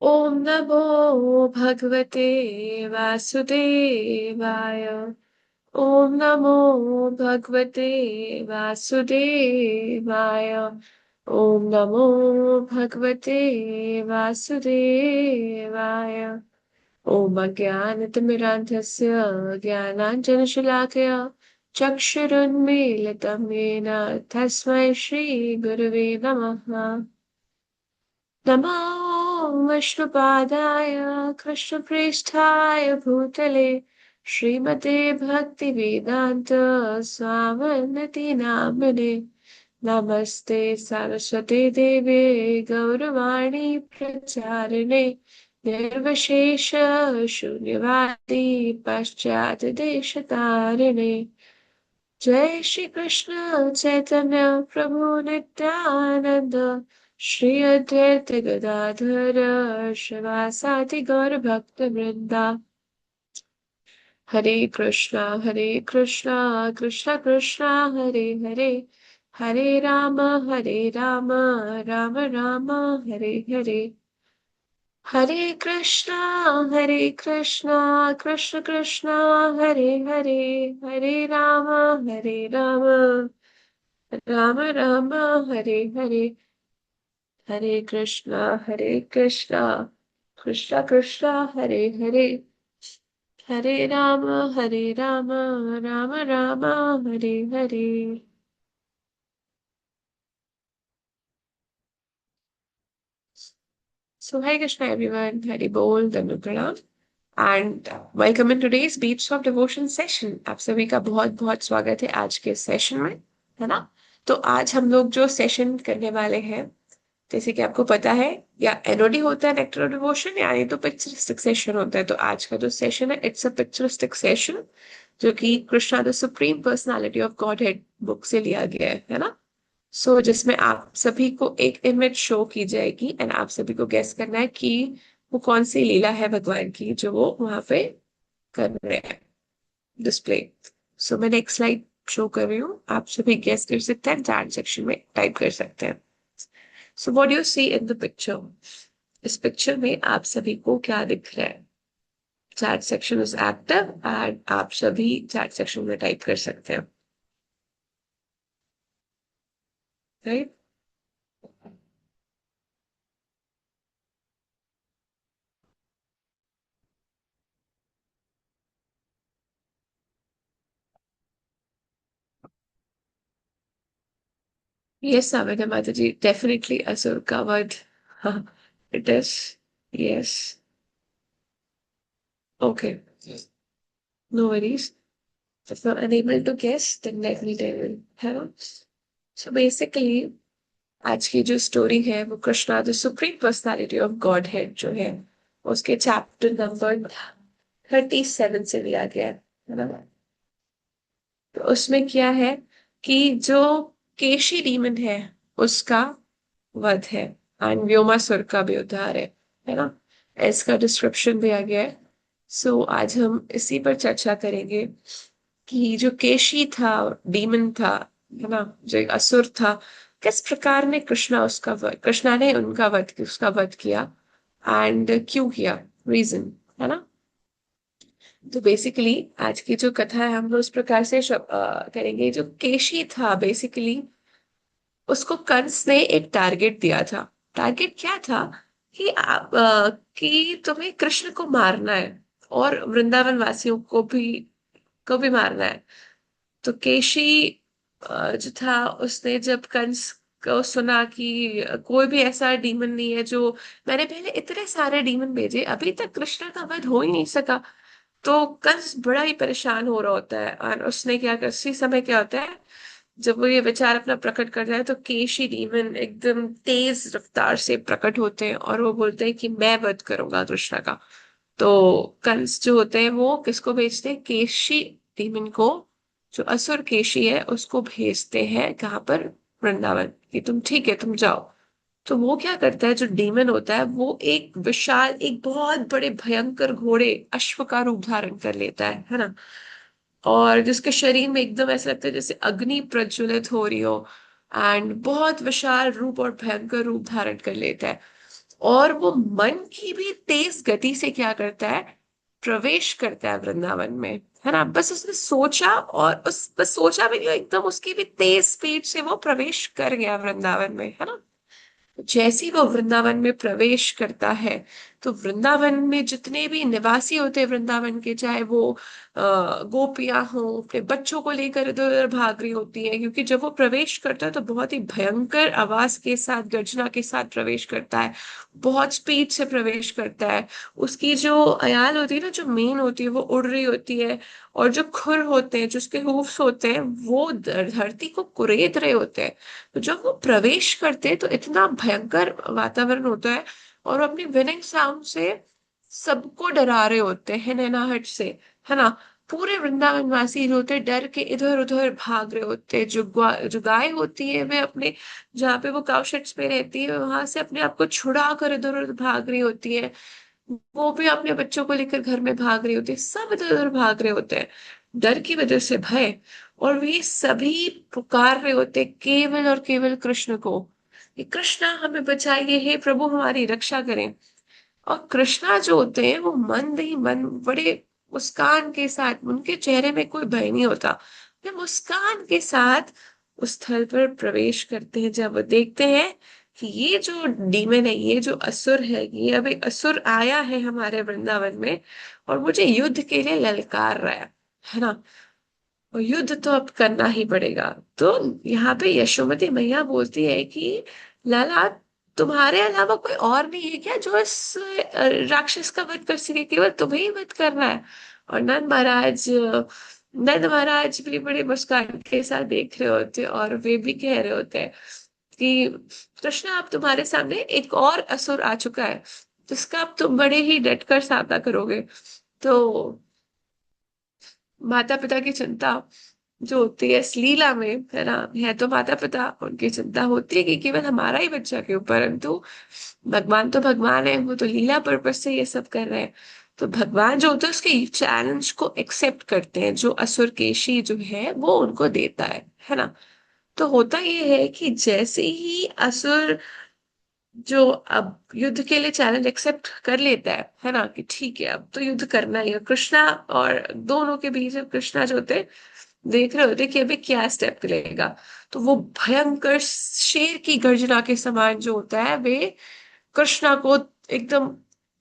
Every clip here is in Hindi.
ॐ नमो भगवते वासुदेवाय। ॐ नमो भगवते वासुदेवाय। ॐ नमो भगवते वासुदेवाय। ॐ अज्ञानतिमिरान्धस्य ज्ञानाञ्जनशलाकया चक्षुरुन्मीलितं येन तस्मै श्रीगुरवे नमः। नमो विष्णुपादाय कृष्णप्रेष्ठाय भूतले श्रीमते भक्तिवेदान्त स्वामिनिति नामिने। नमस्ते सरस्वती देवे गौरवाणी प्रचारिणे निर्विशेष शून्यवादी पश्चात् देशतारिणे। जय श्री कृष्ण चैतन्य प्रभु नित्यानंद श्री अद्वैत गदाधर शिवासादि गौर भक्त वृंदा। हरे कृष्णा कृष्ण कृष्ण हरे हरे। हरे राम राम राम हरे हरे। हरे कृष्णा कृष्ण कृष्ण हरे हरे। हरे राम राम राम हरे हरे। हरे कृष्णा कृष्ण कृष्ण हरे हरे। हरे Ram Ram Ram Hare Hare. So, Hare Krishna everyone, Hari Bol, Danukranam, and welcome in today's Beats of Devotion session. आप सभी का बहुत बहुत स्वागत है आज के सेशन में, है ना? तो आज हम लोग जो सेशन करने वाले हैं, जैसे कि आपको पता है, या एनओडी होता है, नेक्टर ऑफ डिवोशन, यानी तो पिक्चरिस्टिक सेशन होता है। तो आज का जो सेशन है, इट्स अ पिक्चरिस्टिक सेशन, जो कि Krishna the supreme personality of God head book से लिया गया है ना? जिसमें आप सभी को एक इमेज शो की जाएगी एंड आप सभी को गेस करना है कि वो कौन सी लीला है भगवान की जो वो वहां पे कर रहे हैं, डिस्प्ले। मैं नेक्स्ट स्लाइड शो कर रही हूँ, आप सभी गेस कर सकते हैं, चैट सेक्शन में टाइप कर सकते हैं। So what you see in the picture, इस पिक्चर में आप सभी को क्या दिख रहा है? Chat section is active and आप सभी चैट सेक्शन में टाइप कर सकते हैं, right? Yes, Samita Mataji, definitely Asur covered. It is. Yes. Okay. No worries. If you're unable to guess, then let me tell you. है ना? So basically, आज की जो स्टोरी है वो Krishna the supreme personality of God head जो है, उसके चैप्टर नंबर 37 से लिया गया है ना? तो उसमें क्या है कि जो केशी डीमन है उसका वध है एंड व्योमासुर का भी उद्धार है ना? इसका डिस्क्रिप्शन दिया गया है। आज हम इसी पर चर्चा करेंगे कि जो केशी था, डीमन था, है ना, जो एक असुर था, किस प्रकार ने कृष्णा ने उसका वध किया एंड क्यों किया, रीजन, है ना? तो बेसिकली आज की जो कथा है हम लोग उस प्रकार से करेंगे। जो केशी था बेसिकली, उसको कंस ने एक टारगेट दिया था। टारगेट क्या था कि तुम्हें कृष्ण को मारना है और वृंदावन वासियों को भी मारना है। तो केशी जो था, उसने जब कंस को सुना कि कोई भी ऐसा डीमन नहीं है जो, मैंने पहले इतने सारे डीमन भेजे अभी तक कृष्ण का वध हो ही नहीं सका, तो कंस बड़ा ही परेशान हो रहा होता है। और उसने क्या कर, उसी समय क्या होता है, जब वो ये विचार अपना प्रकट करता है तो केशी डीमन एकदम तेज रफ्तार से प्रकट होते हैं और वो बोलते हैं कि मैं वध करूंगा कृष्ण का। तो कंस जो होते हैं वो किसको भेजते हैं? केशी डीमन को, जो असुर केशी है उसको भेजते हैं कहाँ पर? वृंदावन, कि तुम ठीक है तुम जाओ। तो वो क्या करता है, जो डीमन होता है वो एक विशाल, एक बहुत बड़े भयंकर घोड़े अश्व का रूप धारण कर लेता है ना? और जिसके शरीर में एकदम ऐसा लगता है जैसे अग्नि प्रज्वलित हो रही हो, एंड बहुत विशाल रूप और भयंकर रूप धारण कर लेता है। और वो मन की भी तेज गति से क्या करता है, प्रवेश करता है वृंदावन में। है ना, बस उसने सोचा, और उस बस सोचा भी नहीं, एकदम उसकी भी तेज स्पीड से वो प्रवेश कर गया वृंदावन में। है ना, जैसे ही वो वृंदावन में प्रवेश करता है, तो वृंदावन में जितने भी निवासी होते हैं वृंदावन के, चाहे वो गोपियां हों, अपने बच्चों को लेकर इधर उधर भाग रही होती है, क्योंकि जब वो प्रवेश करता है तो बहुत ही भयंकर आवाज के साथ, गर्जना के साथ प्रवेश करता है, बहुत स्पीड से प्रवेश करता है। उसकी जो अयाल होती है ना, जो मेन होती है, वो उड़ रही होती है, और जो खुर होते हैं, जो उसके हूफ्स होते हैं, वो धरती को कुरेद रहे होते हैं। तो जब वो प्रवेश करते हैं तो इतना भयंकर वातावरण होता है, और वो अपनी विनिंग साउंड से सबको डरा रहे होते हैं, नैनाहट से। है ना, पूरे वृंदावन वासी जो होते हैं डर के इधर उधर भाग रहे होते हैं। जो गाय होती है, वे अपने जहाँ पे वो काउशेड्स पे रहती है, वहां से अपने आप को छुड़ा कर इधर उधर भाग रही होती है। वो भी अपने बच्चों को लेकर घर में भाग रही होती है, सब इधर उधर भाग रहे होते हैं डर की वजह से, भय। और वे सभी पुकार रहे होते हैं केवल और केवल कृष्ण को, कि कृष्णा हमें बचाइए, हे प्रभु हमारी रक्षा करें। और कृष्णा जो होते हैं वो मंद ही मन, बड़े मुस्कान के साथ, उनके चेहरे में कोई भय नहीं होता, वे मुस्कान के साथ उस स्थल पर प्रवेश करते हैं। जब वो देखते हैं कि ये जो डीमन है, ये जो असुर है, ये अब एक असुर आया है हमारे वृंदावन में, और मुझे युद्ध के लिए ललकार रहा है ना, और युद्ध तो अब करना ही पड़ेगा। तो यहाँ पे यशोमती मैया बोलती है कि लाला, तुम्हारे अलावा कोई और नहीं है क्या जो इस राक्षस का वध कर सके, केवल तुम्हें ही वध करना है। और नंद महाराज भी बड़े मुस्कान के साथ देख रहे होते हैं, और वे भी कह रहे होते हैं कि कृष्णा, अब तुम्हारे सामने एक और असुर आ चुका है, जिसका अब तुम बड़े ही डटकर सामना करोगे। तो माता पिता की चिंता जो होती है इस लीला में, है ना, है तो माता पिता, उनकी चिंता होती है कि केवल हमारा ही बच्चा क्यों, परंतु भगवान तो भगवान है, वो तो लीला पर्पज से ये सब कर रहे हैं। तो भगवान जो होता है उसके चैलेंज को एक्सेप्ट करते हैं, जो असुर केशी जो है वो उनको देता है ना। तो होता ये है कि जैसे ही असुर जो अब युद्ध के लिए चैलेंज एक्सेप्ट कर लेता है ना, कि ठीक है अब तो युद्ध करना ही है, कृष्णा और दोनों के बीच में कृष्णा जो होते हैं देख रहे होते कि अभी क्या स्टेप लेगा। तो वो भयंकर शेर की गर्जना के समान जो होता है, वे कृष्णा को एकदम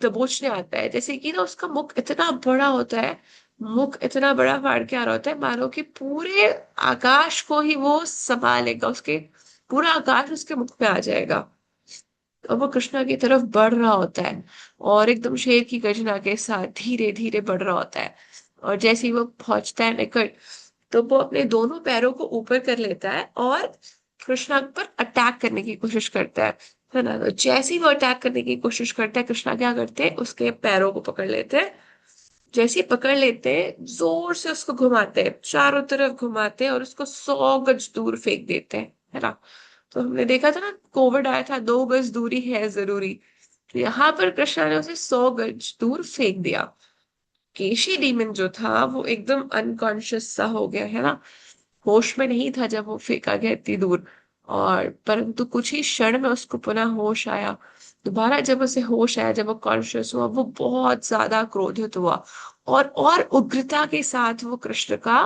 दबोचने आता है। जैसे कि ना उसका मुख इतना बड़ा होता है, मुख इतना बड़ा फाड़ के आ रहा होता है, मानो कि पूरे आकाश को ही वो संभाल लेगा, उसके पूरा आकाश उसके मुख पे आ जाएगा। और वो कृष्णा की तरफ बढ़ रहा होता है, और एकदम शेर की गर्जना के साथ धीरे धीरे बढ़ रहा होता है। और जैसे ही वो पहुंचता है निकट, तो वो अपने दोनों पैरों को ऊपर कर लेता है और कृष्णा पर अटैक करने की कोशिश करता है ना। तो जैसे ही वो अटैक करने की कोशिश करता है, कृष्णा क्या करते हैं, उसके पैरों को पकड़ लेते हैं। जैसे ही पकड़ लेते हैं, जोर से उसको घुमाते हैं, चारों तरफ घुमाते हैं, और उसको 100 गज दूर फेंक देते हैं। है ना, तो हमने देखा था ना, कोविड आया था, 2 गज दूरी है जरूरी। तो यहाँ पर कृष्णा ने उसे 100 गज दूर फेंक दिया। केशी डीमन जो था वो एकदम अनकॉन्शियस सा हो गया, है ना, होश में नहीं था जब वो फेंका गया इतनी दूर। और परंतु कुछ ही क्षण में उसको पुनः होश आया। दोबारा जब उसे होश आया, जब वो कॉन्शियस हुआ, वो बहुत ज्यादा क्रोधित हुआ, और उग्रता के साथ वो कृष्ण का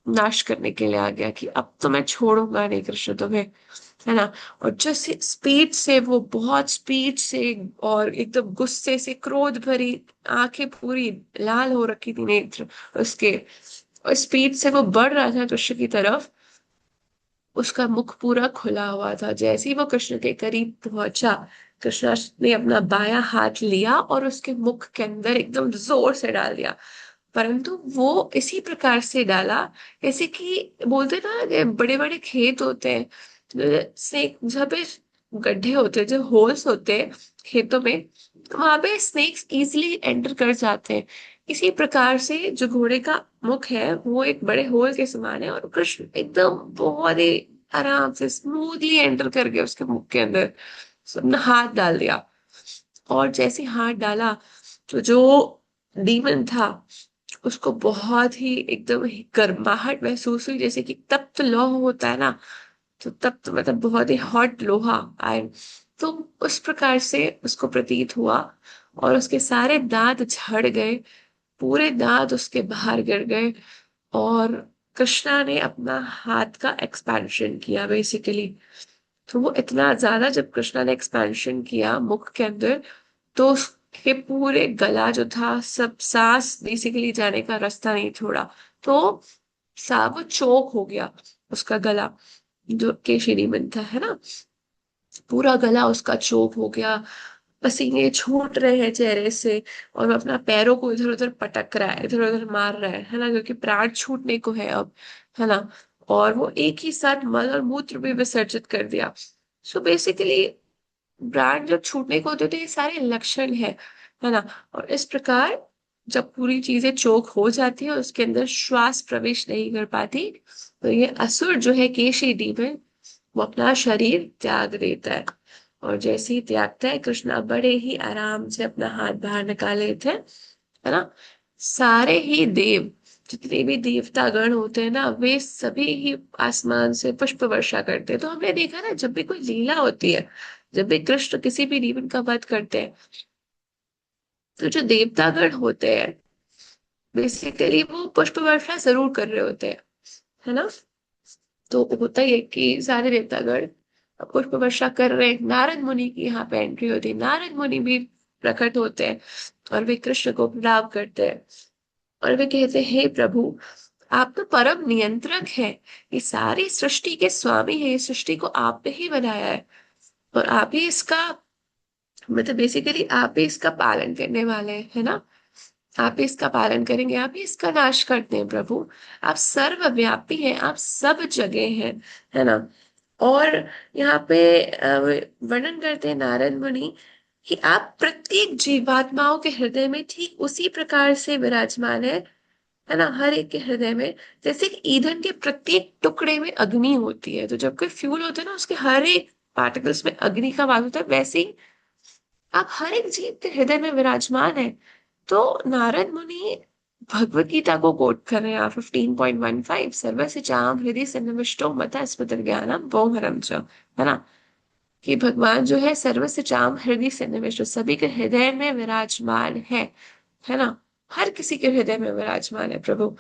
नाश करने के लिए आ गया, कि अब तो मैं छोड़ूंगा नहीं कृष्ण तुम्हें। है ना, और जैसे स्पीड से, वो बहुत स्पीड से, और एकदम गुस्से से, क्रोध भरी आंखें पूरी लाल हो रखी थी नेत्र उसके, और स्पीड से वो बढ़ रहा था कृष्ण की तरफ। उसका मुख पूरा खुला हुआ था। जैसे ही वो कृष्ण के करीब पहुंचा, कृष्ण ने अपना बायां हाथ लिया और उसके मुख के अंदर एकदम जोर से डाल दिया। परंतु वो इसी प्रकार से डाला, जैसे कि बोलते ना, बड़े बड़े खेत होते हैं, स्नेक जहाँ पे गड्ढे होते हैं, जो होल्स होते हैं खेतों में, तो वहां पे स्नेक्स इजीली एंटर कर जाते हैं। इसी प्रकार से जो घोड़े का मुख है वो एक बड़े होल के समान है, और कृष्ण एकदम बहुत ही आराम से स्मूथली एंटर कर गया उसके मुख के अंदर। सबने हाथ डाल दिया, और जैसे हाथ डाला, तो जो डीमन था उसको बहुत ही एकदम गर्माहट महसूस हुई, जैसे कि तप्त लौह होता है ना, तो तप्त मतलब बहुत ही हॉट लोहा आयरन। तो उस प्रकार से उसको प्रतीत हुआ, और उसके सारे दांत झड़ गए, पूरे दांत उसके बाहर गिर गए। और कृष्णा ने अपना हाथ का एक्सपेंशन किया बेसिकली। तो वो इतना ज्यादा, जब कृष्णा ने एक्सपेंशन किया मुख के अंदर, तो उसके पूरे गला जो था, सब सांस बेसिकली जाने का रास्ता नहीं छोड़ा। तो वो चोक हो गया, उसका गला, जो केशरी बनता है ना, पूरा गला उसका चोक हो गया। पसीने छूट रहे हैं चेहरे से, और वो अपना पैरों को इधर उधर पटक रहा है, इधर उधर मार रहा है ना, क्योंकि प्राण छूटने को है अब, है ना। और वो एक ही साथ मल और मूत्र भी विसर्जित कर दिया। सो बेसिकली प्राण जब छूटने को होते तो ये सारे लक्षण है ना। और इस प्रकार जब पूरी चीजें चोक हो जाती है, उसके अंदर श्वास प्रवेश नहीं कर पाती, तो ये असुर जो है केशी डीमन, वो अपना शरीर त्याग देता है। और जैसे ही त्यागता है, कृष्णा बड़े ही आराम से अपना हाथ बाहर निकाले थे, है ना। सारे ही देव, जितने भी देवता गण होते हैं ना, वे सभी ही आसमान से पुष्प वर्षा करते हैं। तो हमने देखा ना, जब भी कोई लीला होती है, जब भी कृष्ण किसी भी demon का वध करते हैं, तो जो देवता गण होते हैं बेसिकली वो पुष्प वर्षा जरूर कर रहे होते हैं, है ना। तो होता ही है कि सारे देवतागण पुष्प वर्षा कर रहे हैं। नारद मुनि की यहाँ पे एंट्री होती है, नारद मुनि भी प्रकट होते हैं, और वे कृष्ण को प्रणाम करते हैं। और वे कहते हैं, हे प्रभु, आप तो परम नियंत्रक हैं, ये सारी सृष्टि के स्वामी हैं, इस सृष्टि को आप ही बनाया है, और आप ही इसका, मतलब बेसिकली आप ही इसका पालन करने वाले हैं, है ना। आप ही इसका पालन करेंगे, आप ही इसका नाश करते हैं प्रभु। आप सर्वव्यापी हैं, आप सब जगह हैं, है ना। और यहाँ पे वर्णन करते हैं नारद मुनि कि आप प्रत्येक जीवात्माओं के हृदय में ठीक उसी प्रकार से विराजमान है ना, हर एक के हृदय में। जैसे कि ईंधन के प्रत्येक टुकड़े में अग्नि होती है, तो जब कोई फ्यूल होता है ना, उसके हर एक पार्टिकल्स में अग्नि का वास होता है, वैसे ही आप हर एक जीव के हृदय में विराजमान है। तो नारद मुनि भगवत गीता को कोट कर रहे हैं, 15.15, सर्वस्य चाम हृदय सन्निविष्टो मता स्मृति ज्ञानम मोहरम च, है ना। कि भगवान जो है सर्वस्य चाम हृदय सन्निविष्टो, सभी के हृदय में विराजमान है ना। हर किसी के हृदय में विराजमान है प्रभु।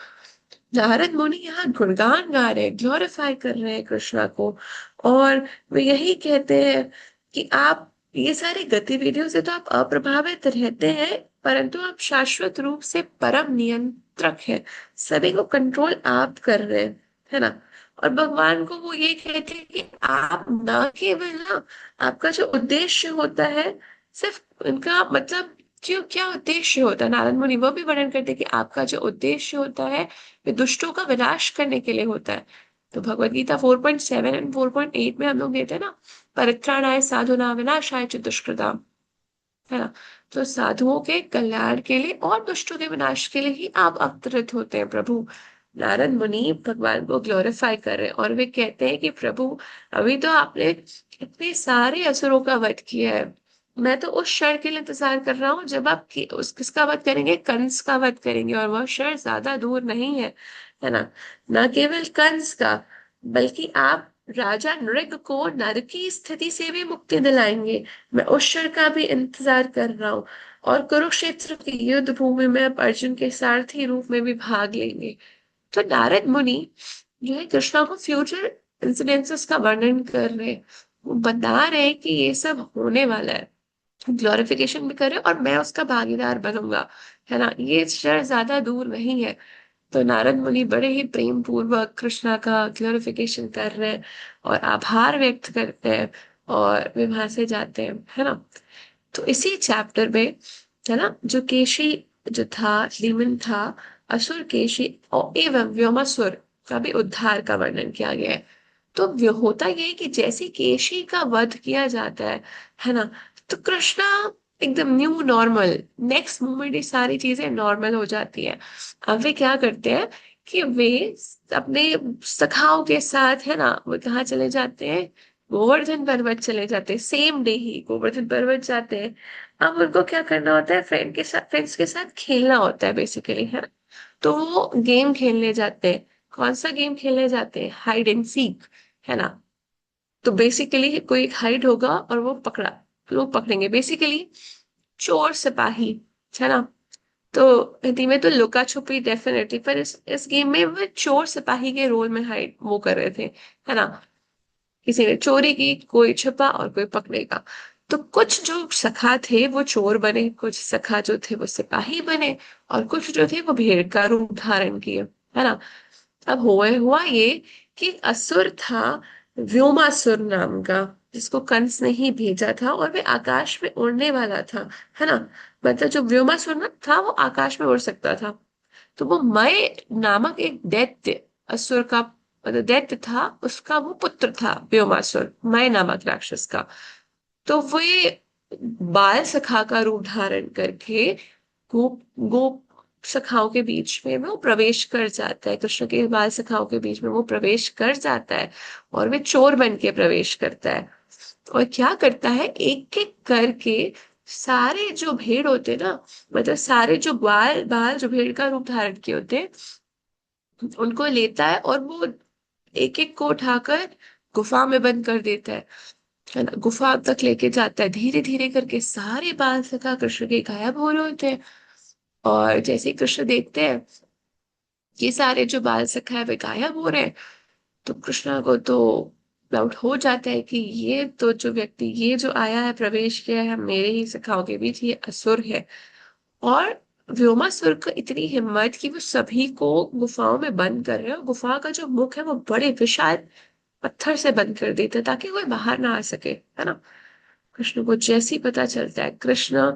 नारद मुनि यहाँ गुणगान गा रहे हैं, ग्लोरीफाई कर रहे हैं कृष्णा को। और वे यही कहते हैं कि आप ये सारी गतिविधियों से तो आप अप्रभावित रहते हैं, परंतु आप शाश्वत रूप से परम नियंत्रक हैं, सभी को कंट्रोल आप कर रहे हैं, है ना। और भगवान को वो ये कहते हैं कि आप न केवल ना, आपका जो उद्देश्य होता है, सिर्फ उनका मतलब जो क्या उद्देश्य होता है, नारद मुनि वो भी वर्णन करते हैं कि आपका जो उद्देश्य होता है, वे दुष्टों का विनाश करने के लिए होता है। तो भगवत गीता 4.7 एंड 4.8 में हम लोग देते हैं ना, परित्राणाय साधुना विनाशाय च दुष्कृताम, है ना। तो साधुओं के कल्याण के लिए और दुष्टों के विनाश के लिए ही आप अवतरित होते हैं प्रभु। नारद मुनि भगवान को ग्लोरीफाई कर रहे हैं, और वे कहते हैं कि प्रभु, अभी तो आपने इतने सारे असुरों का वध किया है, मैं तो उस क्षण के लिए इंतजार कर रहा हूँ जब आप उस किसका वध करेंगे, कंस का वध करेंगे, और वह क्षण ज्यादा दूर नहीं है ना। न केवल कंस का, बल्कि आप राजा नृग को नरक की स्थिति से भी मुक्ति दिलाएंगे, मैं उस क्षण का भी इंतजार कर रहा हूँ। और कुरुक्षेत्र की युद्ध भूमि में आप अर्जुन के सारथी रूप में भी भाग लेंगे। तो नारद मुनि जो है कृष्णा को फ्यूचर इंसिडेंसेस का वर्णन कर रहे हैं, वो बता रहे हैं कि ये सब होने वाला है, ग्लोरिफिकेशन भी करे और मैं उसका भागीदार बनूंगा, है ना। ये क्षण ज्यादा दूर नहीं है। तो नारद मुनि बड़े ही प्रेम पूर्वक कृष्णा का ग्लोरिफिकेशन कर रहे हैं, और आभार व्यक्त करते हैं, और वे वहां से जाते हैं, है ना। तो इसी चैप्टर में, है ना, जो केशी जो था, लीमन था, असुर केशी और एवं व्योमासुर का भी उद्धार का वर्णन किया गया है। तो होता यह है कि जैसे केशी का वध किया जाता है ना, तो कृष्णा एकदम न्यू नॉर्मल, नेक्स्ट मोमेंट ये सारी चीजें नॉर्मल हो जाती है। अब वे क्या करते हैं कि वे अपने सखाओं के साथ, है ना, वो कहाँ चले जाते हैं, गोवर्धन पर्वत चले जाते हैं, सेम डे ही गोवर्धन पर्वत जाते हैं। अब उनको क्या करना होता है, फ्रेंड्स के साथ खेलना होता है बेसिकली, है ना। तो वो गेम खेलने जाते हैं। कौन सा गेम खेलने जाते हैं, हाइड एंड सीक, है ना। तो बेसिकली कोई हाइड होगा और वो पकड़ा, लोग पकड़ेंगे बेसिकली। चोर सिपाही, है ना। तो हिंदी में तो लुका छुपी डेफिनेटली, पर इस गेम में वो चोर सिपाही के रोल में हाइड वो कर रहे थे, है ना। किसी ने चोरी की, कोई छुपा और कोई पकड़ेगा। तो कुछ जो सखा थे वो चोर बने, कुछ सखा जो थे वो सिपाही बने, और कुछ जो थे वो भेड़ का रूप धारण किए, है ना। अब हुआ ये कि असुर था व्योमासुर नाम का, जिसको कंस ने ही भेजा था, और वे आकाश में उड़ने वाला था, है ना। मतलब जो व्योमासुर ना था वो आकाश में उड़ सकता था। तो वो मय नामक एक दैत्य, असुर का मतलब दैत्य था, उसका वो पुत्र था व्योमासुर, मय नामक राक्षस का। तो वे बाल सखा का रूप धारण करके गोप गोप सखाओं के बीच में वो प्रवेश कर जाता है, कृष्ण के बाल सखाओं के बीच में वो प्रवेश कर जाता है, और वे चोर बन के प्रवेश करता है। और क्या करता है, एक एक करके सारे जो भेड़ होते ना, मतलब सारे जो बाल बाल जो भेड़ का रूप धारण किए होते, उनको लेता है और वो एक एक को उठाकर गुफा में बंद कर देता है ना। गुफा तक लेके जाता है, धीरे धीरे करके सारे बाल सखा कृष्ण के गायब हो रहे होते हैं। और जैसे ही कृष्ण देखते हैं ये सारे जो बाल सखा है वे गायब हो रहे हैं, तो कृष्णा को तो डाउट हो जाता है कि ये तो जो व्यक्ति ये जो आया है प्रवेश किया है मेरे ही सखाओं के बीच, ये असुर है। और व्योमासुर को इतनी हिम्मत कि वो सभी को गुफाओं में बंद कर रहे हैं, और गुफा का जो मुख है वो बड़े विशाल पत्थर से बंद कर देते हैं ताकि कोई बाहर ना आ सके, है ना। कृष्ण को जैसे ही पता चलता है, कृष्ण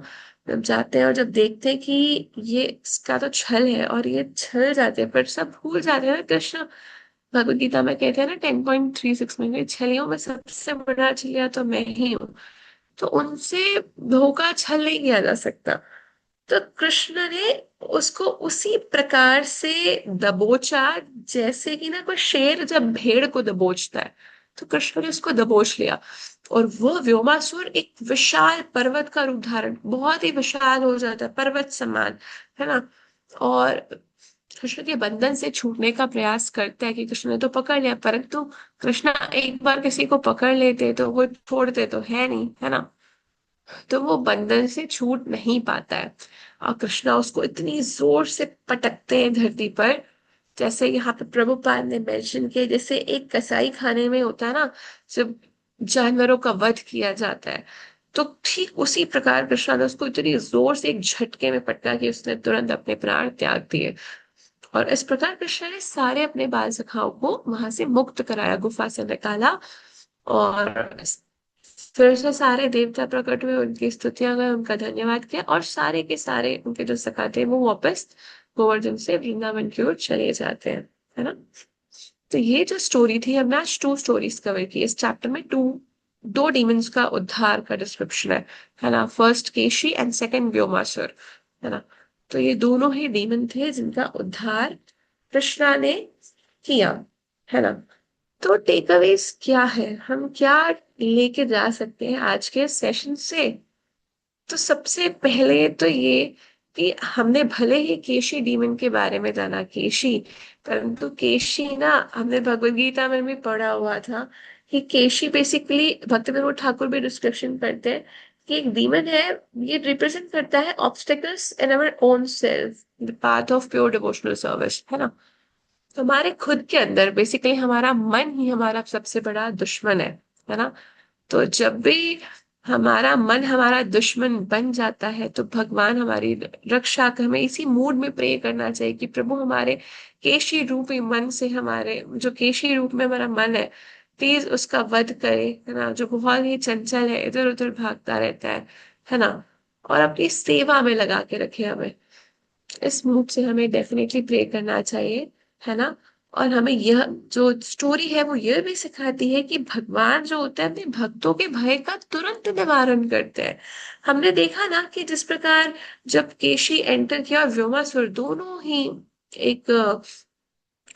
जब जाते हैं और जब देखते हैं कि ये इसका तो छल है, और ये छल जाते हैं, पर सब भूल जाते हैं ना कृष्ण। भगवत गीता में कहते हैं ना 10.36 में, छलियों में सबसे बड़ा छलिया तो मैं ही हूँ। तो उनसे धोखा छल नहीं किया जा सकता। तो कृष्ण ने उसको उसी प्रकार से दबोचा, जैसे कि ना कोई शेर जब भेड़ को दबोचता है, तो कृष्ण ने उसको दबोच लिया। और वह व्योमासुर एक विशाल पर्वत का रूप धारण, बहुत ही विशाल हो जाता है, पर्वत समान, है ना। और कृष्ण के बंधन से छूटने का प्रयास करता है कि कृष्ण ने तो पकड़ लिया, परंतु कृष्ण एक बार किसी को पकड़ लेते तो वो छोड़ते तो है नहीं, है ना। तो वो बंधन से छूट नहीं पाता है, और कृष्णा उसको इतनी जोर से पटकते हैं धरती पर, जैसे यहाँ पे प्रभुपाद ने मेंशन किया, जैसे एक कसाई खाने में होता है ना, जब जानवरों का वध किया जाता है, तो ठीक उसी प्रकार कृष्णा ने उसको इतनी जोर से एक झटके में पटका कि उसने तुरंत अपने प्राण त्याग दिए। और इस प्रकार कृष्ण ने सारे अपने बाल सखाओं को वहां से मुक्त कराया, गुफा से निकाला। और फिर से सारे देवता प्रकट हुए, उनकी स्तुतियां गए, उनका धन्यवाद किया, और सारे के सारे उनके जो सखा थे वो वापस गोवर्धन से वृंदावन की ओर चले जाते हैं, है ना। तो ये जो स्टोरी थी, हमने आज टू स्टोरीज कवर की इस चैप्टर में। दो डीमंस का उद्धार का डिस्क्रिप्शन है ना। First Keshi and second Vyomasur, है ना। तो ये दोनों ही डीमन थे जिनका उद्धार कृष्णा ने किया, है ना। तो टेकअवेज क्या है, हम क्या लेके जा सकते हैं आज के सेशन से। तो सबसे पहले तो ये कि हमने भले ही केशी डीमन के बारे में जाना, केशी, परंतु केशी ना हमने भगवत गीता में भी पढ़ा हुआ था कि केशी बेसिकली भक्ति विनोद ठाकुर भी डिस्क्रिप्शन करते हैं कि एक डीमन है, ये रिप्रेजेंट करता है obstacles in our own self, the path of pure devotional service, है ना। तो हमारे खुद के अंदर बेसिकली हमारा मन ही हमारा सबसे बड़ा दुश्मन है ना। तो जब भी हमारा मन हमारा दुश्मन बन जाता है, तो भगवान हमारी रक्षा कर, हमें इसी मूड में प्रे करना चाहिए कि प्रभु हमारे केशी रूपी मन से, हमारे जो केशी रूप में हमारा मन है, प्लीज उसका वध करे, है ना, जो बहुत ही चंचल है, इधर उधर भागता रहता है ना। और अपनी सेवा में लगा के रखे हमें, इस मूड से हमें डेफिनेटली प्रे करना चाहिए, है ना। और हमें यह जो स्टोरी है वो यह भी सिखाती है कि भगवान जो होते हैं अपने भक्तों के भय का तुरंत निवारण करते हैं। हमने देखा ना कि जिस प्रकार जब केशी एंटर किया और व्योमासुर दोनों ही एक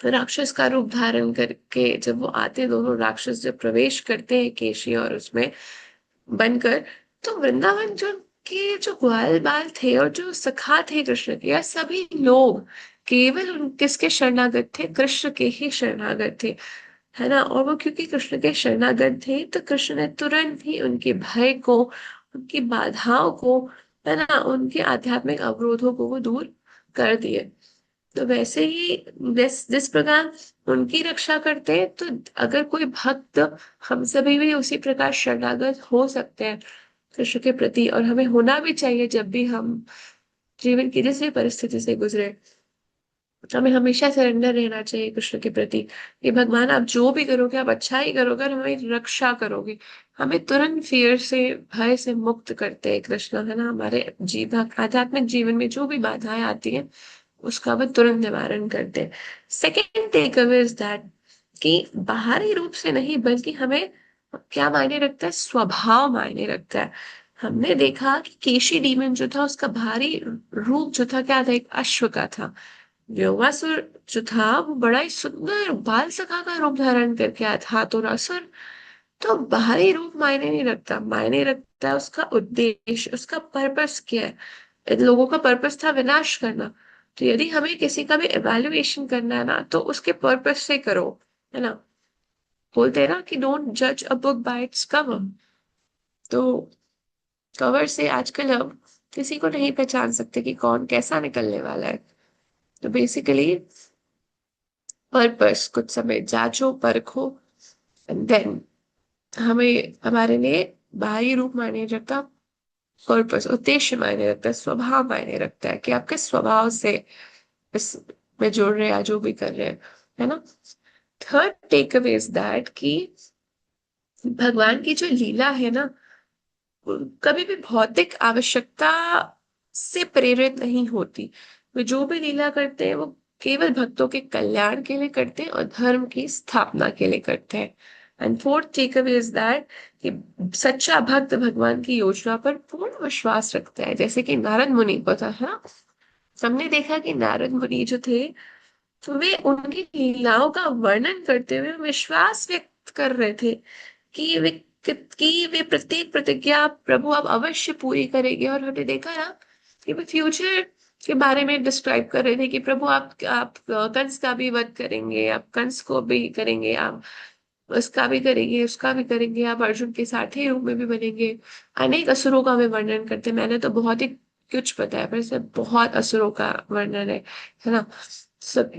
राक्षस का रूप धारण करके जब वो आते, दोनों राक्षस जब प्रवेश करते हैं केशी और उसमें बनकर, तो वृंदावन जो के जो ग्वाल बाल थे और जो सखा थे कृष्ण के, या सभी लोग केवल किसके शरणागत थे, कृष्ण के ही शरणागत थे। है ना। और वो क्योंकि कृष्ण के शरणागत थे तो कृष्ण ने तुरंत ही उनके भय को, उनकी बाधाओं को, है ना, उनके आध्यात्मिक अवरोधों को वो दूर कर दिए। तो वैसे ही जिस प्रकार उनकी रक्षा करते हैं, तो अगर कोई भक्त, हम सभी भी उसी प्रकार शरणागत हो सकते हैं कृष्ण के प्रति, और हमें होना भी चाहिए जब भी हम जीवन की जिस भी परिस्थिति से गुजरे। हमें हमेशा सरेंडर रहना चाहिए कृष्ण के प्रति कि भगवान आप जो भी करोगे आप अच्छा ही करोगे और हमें रक्षा करोगे। हमें तुरंत फियर से, भय से मुक्त करते हैं कृष्ण, है ना। हमारे जीवन, आध्यात्मिक जीवन में जो भी बाधाएं आती हैं उसका वो तुरंत निवारण करते हैं। Second takeaway is that कि बाहरी रूप से नहीं बल्कि हमें क्या मायने रखता है, स्वभाव मायने रखता है। हमने देखा कि केशी डीमन जो था उसका बाहरी रूप जो था क्या था, एक अश्व का था। व्योमासुर जो था वो बड़ा ही सुंदर बाल सखा का रूप धारण करके आया था, तो असुर। तो बाहरी रूप मायने नहीं रखता, मायने रखता है उसका उद्देश्य, उसका पर्पस क्या है। इन लोगों का पर्पस था विनाश करना। तो यदि हमें किसी का भी एवेल्युएशन करना है ना, तो उसके पर्पस से करो, है ना। बोलते हैं ना कि डोंट जज a book by its cover. तो कवर से आजकल हम किसी को नहीं पहचान सकते कि कौन कैसा निकलने वाला है। तो बेसिकली पर्पस, कुछ समय जांचो परखो, देन हमें हमारे लिए बाहरी रूप मायने रखता, पर्पस उद्देश्य मायने रखता है, स्वभाव मायने रखता है कि आपके स्वभाव से इस में जुड़ रहे हैं या जो भी कर रहे हैं, है ना। Third takeaway is that कि भगवान की जो लीला है ना, वो कभी भी भौतिक आवश्यकता से प्रेरित नहीं होती। वे जो भी लीला करते हैं वो केवल भक्तों के कल्याण के लिए करते हैं और धर्म की स्थापना के लिए करते हैं। And fourth takeaway is that कि सच्चा भक्त भगवान की योजना पर पूर्ण विश्वास रखता है, जैसे कि नारद मुनि को था, है ना। हमने देखा कि नारद मुनि जो थे, तो वे उनकी लीलाओं का वर्णन करते हुए विश्वास व्यक्त कर रहे थे कि वे प्रत्येक प्रतिज्ञा प्रभु आप अवश्य पूरी करेंगे। और हमने देखा ना कि वे फ्यूचर के बारे में डिस्क्राइब कर रहे थे कि प्रभु आप कंस का भी वध करेंगे, आप कंस को भी करेंगे, आप उसका भी करेंगे, उसका भी करेंगे, आप अर्जुन के सारथी रूप में भी बनेंगे। अनेक असुरों का वे वर्णन करते हैं। मैंने तो बहुत ही कुछ बताया पर इसमें बहुत असुरों का वर्णन है ना। सब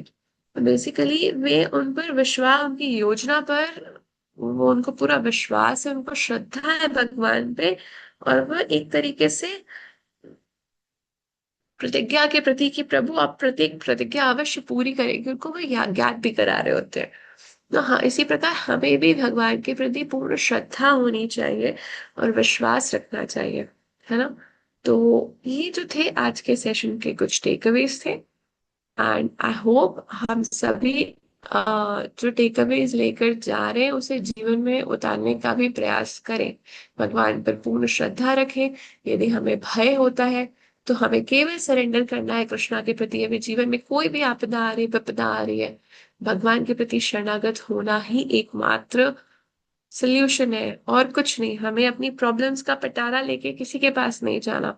बेसिकली वे उन पर विश्वास, उनकी योजना पर वो उनको पूरा विश्वास है, उनको श्रद्धा है भगवान पे। और वह एक तरीके से प्रतिज्ञा के प्रति कि प्रभु आप प्रत्येक प्रतिज्ञा अवश्य पूरी करेंगे, उनको वो ज्ञात भी करा रहे होते हैं। तो हाँ, इसी प्रकार हमें भी भगवान के प्रति पूर्ण श्रद्धा होनी चाहिए और विश्वास रखना चाहिए, है ना। तो ये जो थे आज के सेशन के कुछ टेकअवेज थे। एंड आई होप हम सभी जो टेकअवेज लेकर जा रहे हैं उसे जीवन में उतारने का भी प्रयास करें। भगवान पर पूर्ण श्रद्धा रखें। यदि हमें भय होता है तो हमें केवल सरेंडर करना है कृष्णा के प्रति। हमें जीवन में कोई भी आपदा आ रही, विपदा आ रही है, भगवान के प्रति शरणागत होना ही एकमात्र सोल्यूशन है और कुछ नहीं। हमें अपनी प्रॉब्लम्स का पिटारा लेके किसी के पास नहीं जाना।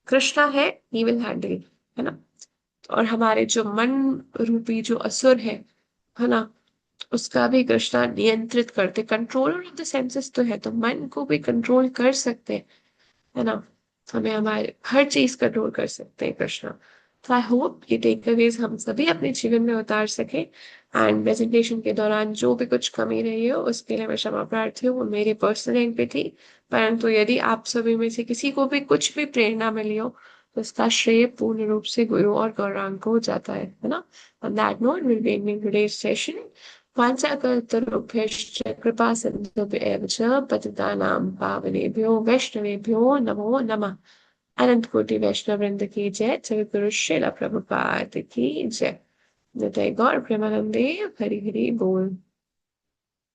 कृष्णा है, ही विल हैंडल, है ना। और हमारे जो मन रूपी जो असुर है ना, उसका भी कृष्णा नियंत्रित करते, कंट्रोलर ऑफ द सेंसेस तो है, तो मन को भी कंट्रोल कर सकते हैं, है ना। हमें हमारे हर चीज कंट्रोल कर सकते हैं कृष्णा। तो आई होप ये टेकअवेज हम सभी अपने जीवन में उतार सके। एंड प्रेजेंटेशन के दौरान जो भी कुछ कमी रही हो उसके लिए मैं क्षमा प्रार्थी हूँ, वो मेरे पर्सनल एंड पे थी। परंतु यदि आप सभी में से किसी को भी कुछ भी प्रेरणा मिली हो तो इसका श्रेय पूर्ण रूप से गुरु और गौरांग को जाता है ना। On that note, we'll be ending today's session. वाञ्छाकल्पतरुभ्यश्च कृपा सिन्धुभ्येव च पतितानां पावनेभ्यो वैष्णवेभ्यो नमो नमः। अनंत कोटि वैष्णव वृंद की जय। जगद्गुरु श्रील प्रभुपाद की जय। निताय गौर प्रेमानंदे। हरि हरि बोल।